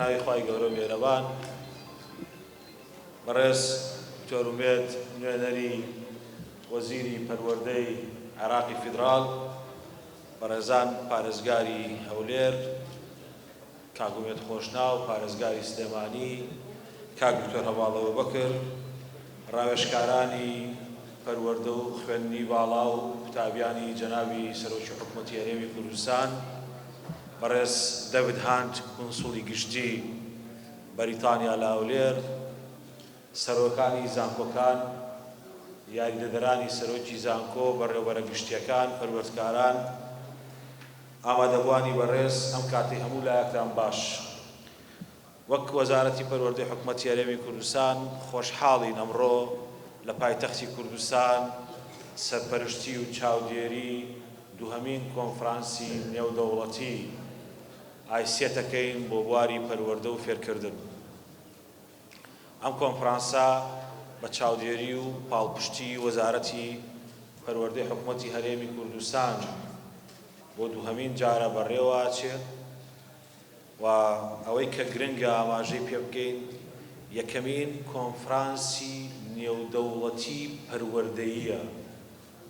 بەناوی خوای گەورە مێرەبان بەڕێز دکتۆر ئومێد نوێنەری وەزیری پەروەردەی عێراقی فیدراڵ، بەڕێزان پارێزگاری هەولێر، کاک ئومێد خۆشناو، پارێزگاری سلێمانی، کاک دکتۆر هەواڵ ئەبوبەکر، ڕاوێژکارانی پەروەردە و خوێندنی باڵا و قوتابیانی جەنابی سەرۆکی حکوومەتی هەرێمی کوردستان، بەڕێز دەڤید هانت کۆنسوڵی گشتی بەریتانیا لە هەولێر، سەرۆکانی زانکۆکان، یاریدەدەرانی سەرۆکی زانکۆ، بەڕێوەبەرە گشتیەکان، پەروەردەکاران، ئامادەبوانی بەڕێز ئەم کاتی هەموو لایەکتان باش. وەک وەزارەتی پەروەردەی حکوومەتی هەرێمی کوردستان خۆشحاڵین ئەمڕۆ لە پایتەختی کوردستان سەرپەرشتی و چاودێری دووهەمین کۆنفرانسی نێودەوڵەتی ئایسێتەکەین بۆ بواری پەروەردە و فێرکردن. ئەم کۆنفرانسە بە چاودێری و پاڵپشتی وەزارەتی پەروەردەی حکوومەتی هەرێمی کوردستان بۆ دووهەمین جارە بەڕێوەچێت و ئەوەی کە گرنگە ئاماژەی پێ بکەین یەکەمین کۆنفرانسی نێودەوڵەتی پەروەردەییە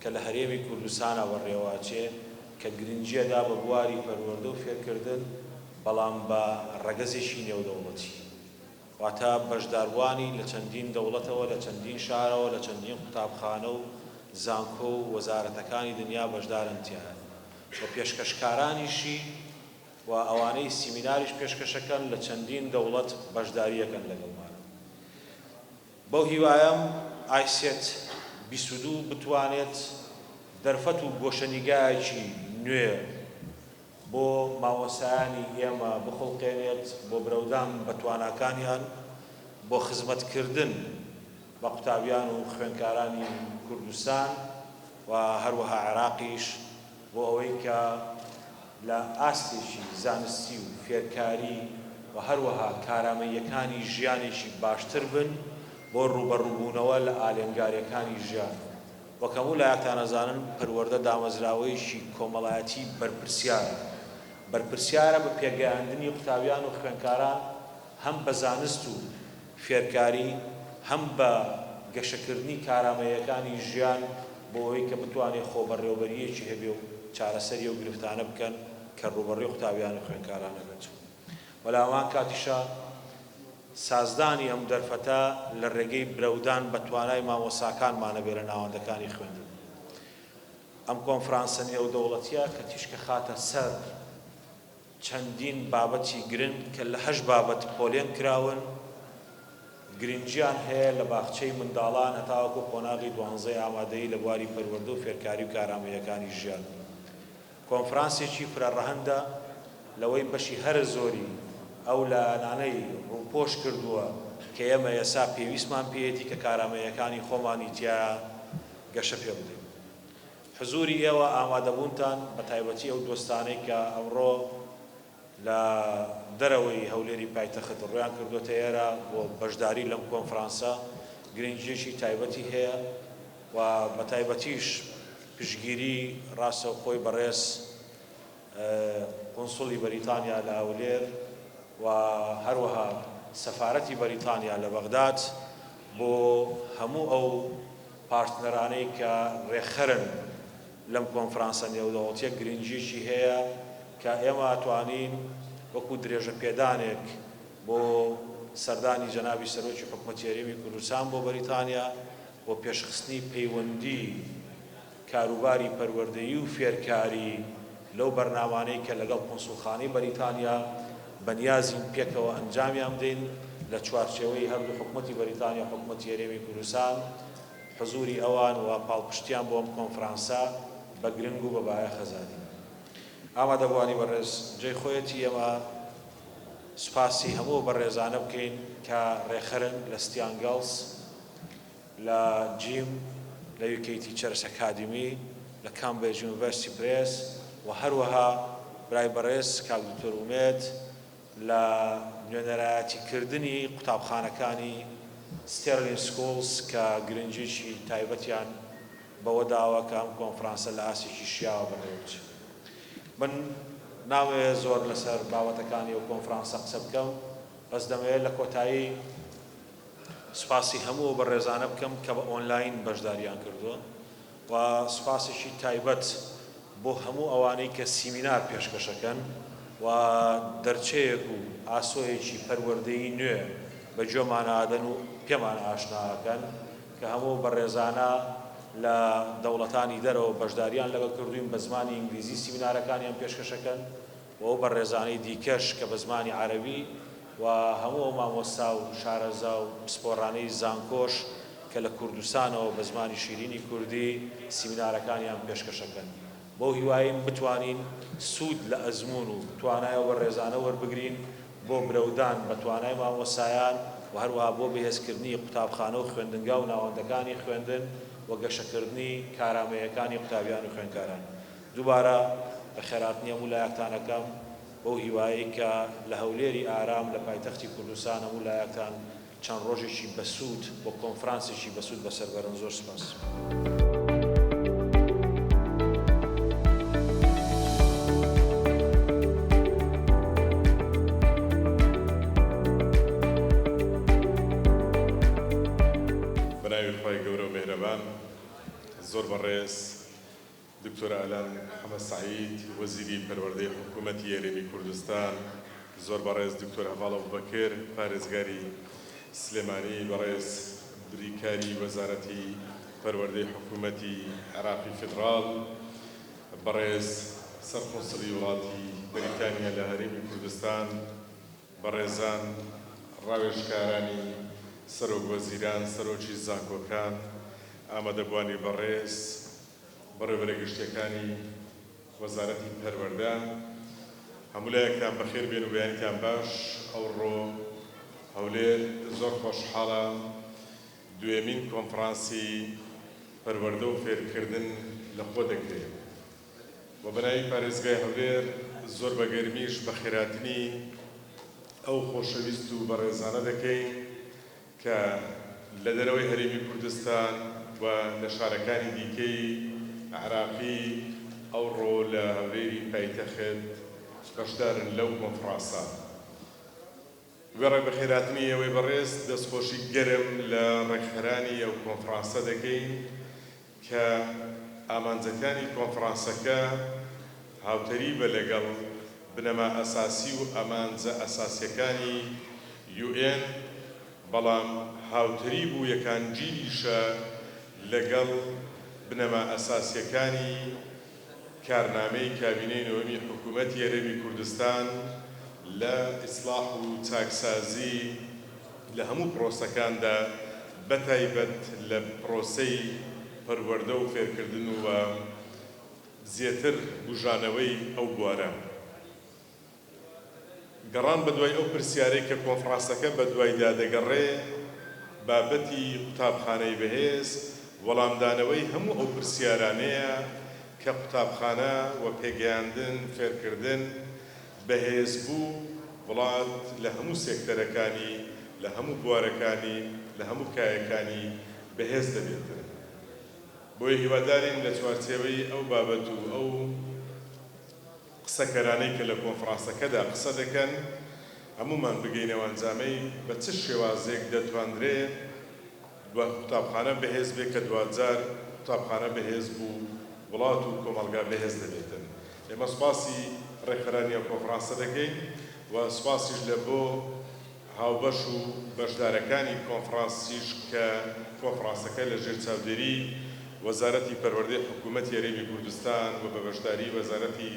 کە لە هەرێمی کوردستانە بەڕێوەچێت کە گرنگیەدا بە بواری پەروەردە و فێرکردن، بەڵام بە ڕەگەزێکی نێودەوڵەتی، واتە بەشداربوانی لە چەندین دەوڵەتەوە، لە چەندین شارەوە، لە چەندین قوتابخانە و زانکۆ و وەزارەتەکانی دنیا بەشدارن تیایە و پێشکەشکارانیشی و ئەوانەی سیمیناریش پێشکەشەکەن لە چەندین دەوڵەت بەشداریەکەن لەگەڵمان. بەو هیوایەم ئایسێت 22 بتوانێت دەرفەت و گۆشەنیگایەکی نوێ بۆ مامۆسایانی ئێمە بخڵقێنێت بۆ برەودان بە تواناکانیان بۆ خزمەتکردن بە قوتابیان و خوێندکارانی کوردستان و هەروەها عێراقیش، بۆ ئەوەی کە لە ئاستێکی زانستی و فێرکاری و هەروەها کارامەییەکانی ژیانێکی باشتر بن بۆ ڕوبەڕووبوونەوە لە ئالێنگاریەکانی ژیان. وەک هەموو لایەکتان ئەزانن پەروەردە دامەزراوەیەکی کۆمەڵایەتی بەرپرسیارە بە پێگەیاندنی قوتابیان و خوێندکاران هەم بە زانست و فێرکاری، هەم بە گەشەکردنی کارامەییەکانی ژیان بۆ ئەوەی کە بتوانێت خۆبەڕێوەبەریەکی هەبێ و چارەسەری و گرفتانە بکەن کە ڕوبەڕێی قوتابیان و خوێندکارانە بێت. بەڵامان کاتیشە سازدانی ئەم دەرفەتە لە ڕێگەی برەودان بە توانای مامۆساکانمانە بێ لە ناوەندەکانی خوێندن. ئەم کۆنفرانسە نێودەوڵەتیە کە تیشکە خاتە سەر چەندین بابەتی گرنگ کە لە 8 بابەت پۆلێن کراون، گرنگیان هەیە لە باخچەی منداڵان هەتاوەکو قۆناغی 12 ئامادەیی لە بواری پەروەردە و فێرکاری و کارامەییەکانی ژیان. کۆنفرانسێکی فرەڕەهەندە لەوەی بەشی هەر زۆری ئەو لایەنانەی ڕووپۆش کردووە کە ئێمە ئێستا پێویستمان پێیەتی کە کارامەییەکانی خۆمانی تیا گەشە پێ بدەین. حزوری ئێوە ئامادەبوونتان بە تایبەتی ئەو دۆستانەی کە ئەمڕۆ لە دەرەوەی هەولێری پایتەخت ڕویان کردوتە ئێرە بۆ بەشداری لەم کۆنفرانسە گرنگیەکی تایبەتی هەیە و بە تایبەتیش پشگیری ڕاستەوخۆی بەڕێز کۆنسوڵی بەریتانیا لە هەولێر و هەروەها سەفارەتی بەریتانیا لە بەغداد بۆ هەموو ئەو پارتنەرانەی کە ڕێخەرن لەم کۆنفرانسە نێودەوڵەتیە گرنگیەکی هەیە کە ئێمە ئەتوانین وەکو درێژە پێدانێک بۆ سەردانی جەنابی سەرۆکی حکوومەتی هەرێمی کوردستان بۆ بەریتانیا بۆ پێشخستنی پەیوەندی کاروباری پەروەردەیی و فێرکاری لەو بەرنامانەی کە لەگەڵ کۆنسوڵخانەی بەریتانیا بەنیازین پێکەوە ئەنجامیان بدەین لە چوارچێوەی هەردوو حکوومەتی بەریتانیا و حکوومەتی هەرێمی کوردستان. حزوری ئەوان و پاڵپشتیان بۆ ئەم کۆنفرانسە بە گرنگ و بەبایە خەزانی. ئامادەبوانی بەڕێز جێی خۆیەتی ئێمە سوپاسی هەموو بەڕێزانە بکەین کە ڕێخەرن لە ستیانگەڵز، لە جیم، لە UK Teachers Academy، لە کامبریج یونیڤەرسیتی پرێس و هەروەها برای بەڕێز کاک دکتۆر ئومێد لە نوێنەرایەتیکردنی قوتابخانەکانی ستێرلین سکوڵز کە گرنگیشی تایبەتیان بەوە داوە کە ئەم کۆنفرانسە لە ئاسێکی شیاوە بەڕێوەچێت. من ناوێ زۆر لەسەر باوەتەکانی ئەو کۆنفرانسە قسە بکەم، بەس دەمەوێت لە کۆتایی سوپاسی هەموو بەڕێزانە بکەم کە بە ئۆنلاین بەشداریان کردووە و سوپاسێکی تایبەت بۆ هەموو ئەوانەی کە سیمینار پێشکەشەکەن و دەرچەیەک و ئاسۆیەکی پەروەردەیی نوێ بە جۆمانادەن و پێمان ئاشناکەن کە هەموو بەڕێزانە لە دەوڵەتانی دەرەوە بەشداریان لەگەڵ کردوین بە زمانی ئینگلیزی سیمینارەکانیان پێشکەشەکەن و ئەو بەڕێزانەی دیکەش کە بە زمانی عەرەبی و هەموو مامۆستا و شارەزا و پسپۆڕانەی زانکۆش کە لە کوردستانەوە بە زمانی شیرینی کوردی سیمینارەکانیان پێشکەشەکەن بۆ هیوایم بتوانین سوود لە ئەزمون و توانایە بەڕێزانە وەربگرین بۆ برەودان بە توانای مامۆستایان و هەروەها بۆ بەهێزکردنی قوتابخانە و خوێندنگا و ناوەندەکانی خوێندن و گەشەکردنی کارامەیەکانی قوتابیان و خوێندکاران دووبارە بە خێراتنی هەموو لایەکتانەکەم بەو هیوایی کە لە هەولێری ئارام لە پایتەختی کوردستان هەموو لایەکتان چەند ڕۆژێکی بەسوود بۆ کۆنفرانسێکی بەسوود بەسەربەرن زۆر سپاس. بەناوی خۆی گەورە و مێهرەبان زۆر بەڕێز دکتۆر ئالان محەممەد سعید وەزیری پەروەردەی حکوومەتی هەرێمی کوردستان زۆر بەڕێز دکتۆر هەڤاڵ ئەبوبەکر پارێزگاری سلێمانی بەڕێز بریکاری وەزارەتی پەروەردەی حکوومەتی عێراقی فیدراڵ بەڕێز سەرقۆنسڵی وڵاتی بریتانیا لە هەرێمی کوردستان بەڕێزان ڕاوێژکارانی سەرۆک وەزیران سەرۆکی زانکۆکان ئامادەبوانی بەڕێز بەڕێوەبەرە گشتیەکانی وەزارەتی پەروەردە هەموو لایەکتان بەخێر بێن و بەیانیتان باش ئەوڕۆ هەولێر زۆر خۆشحاڵە دوێمین کۆنفرانسی پەروەردە و فێرکردن لە خۆ دەگرێت و بەناوی پارێزگای هەولێر زۆر بەگەرمیش بە خێراتنی ئەو خۆشەویست و بەڕێزانە دەکەین کە لە دەرەوەی هەرێمی کوردستان و لە شارەکانی دیکەی عێراقی ئەوڕۆ لە هەولێری پایتەخت بەشدارن لەو کۆنفرانسە. گوێڕێ بە خێراتنی ئەوەی بەڕێز دەستخۆشی گەرم لە ڕێکخەرانی ئەو کۆنفرانسە دەکەین کە ئامانجەکانی کۆنفرانسەکە هاوتەری بە لەگەڵ بنەما ئەساسی و ئامانجە ئەساسیەکانی UN بەڵام هاوتەری بوو یەکانگیریشە لەگەڵ بنەما ئەساسیەکانی کارنامەی کابینەی نۆمی حکوومەتی هەرێمی کوردستان لە ئیسلاح و چاکسازی لە هەموو پرۆسەکاندا بەتایبەت لە پرۆسەی پەروەردە و فێرکردن و زیاتر بژانەوەی ئەو بوارە. گەڕان بە دوای ئەو پرسیارەی کە کۆنفرانسەکە بە دوایدا دەگەڕێ بابەتی قوتابخانەی بەهێز وەڵامدانەوەی هەموو ئەو پرسیارانەیە کە قوتابخانە و پێگەیاندن فێرکردن بەهێزبوو وڵات لە هەموو سێکتەرەکانی لە هەموو بوارەکانی لە هەموو کایەکانی بەهێز دەبێتن. بۆیە هیوادارین لە چوارچێوەی ئەو بابەت و ئەو قسەکەرانەی کە لە کۆنفرانسەکەدا قسە دەکەن هەمومان بگەینەوە ئەنجامەی بە چ شێوازێک دەتوانرێت قوتابخانە بەهێز بێت کە دوجار قوتابخانە بەهێز بوو وڵات و کۆمەڵگا بەهێز دەبێتن. ئێمە سوپاسی ڕێکخەرانی ئەو کۆنفرانسە دەکەین و سوپاسیش لە بۆ هاوبەش و بەشدارەکانی کۆنفرانسیش کە کۆنفرانسەکە لە ژێر چاودێری وەزارەتی پەروەردەی حکوومەتی هەرێمی کوردستان و بە بەشداری وەزارەتی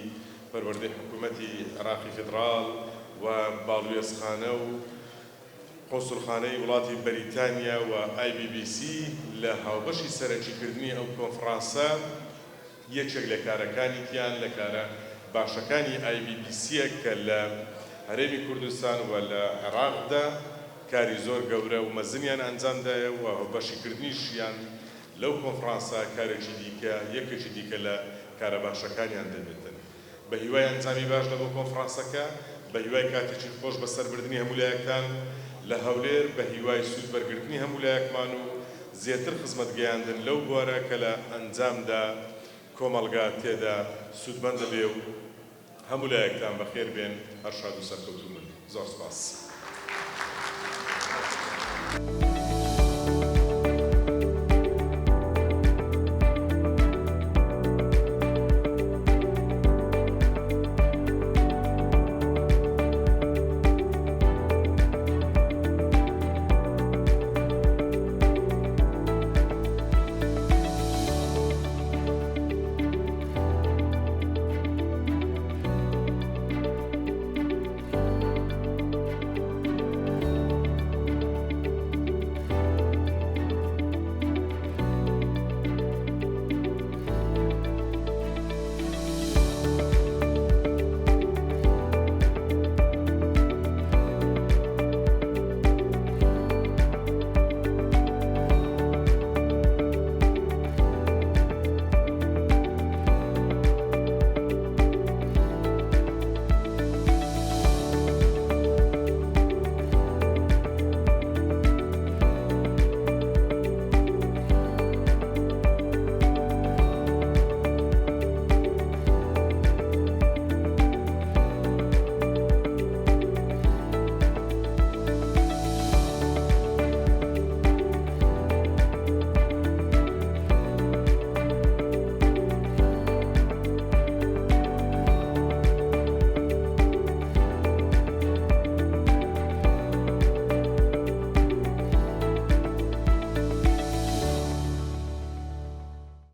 پەروەردەی حکوومەتی عێراقی فیدراڵ و باڵوێزخانە و قۆنسڵخانەی وڵاتی بەریتانیا و IBBC لە هاوبەشی سەرەکیکردنی ئەو کۆنفرانسە یەکێک لە کارەکانی تیان لە کارە باشەکانی IBBCە کە لە هەرێمی کوردستان و لە عێراقدا کاری زۆر گەورە و مەزنیان ئەنجامدایە و بەشیکردنیشیان لەو کۆنفرانسە کارێکی دیکە یەکێکی دیکە لە کارە باشەکانیان دەبێتن. بە هیوای ئەنجامی باش لە بۆ کۆنفرانسەکە بە هیوای کاتێکی خۆش بەسەربردنی هەموو لایەکتان لە هەولێر بە هیوای سوودبەرگرتنی هەموو لایەکمان و زیاتر خزمەت گەیاندن لەو بوارە کە لە ئەنجامدا کۆمەڵگا تێدا سوودمەند دەبێ و هەموو لایەکتان بەخێر بێن هەر شاد و سەرکەوتوو بن. زۆر سوپاس.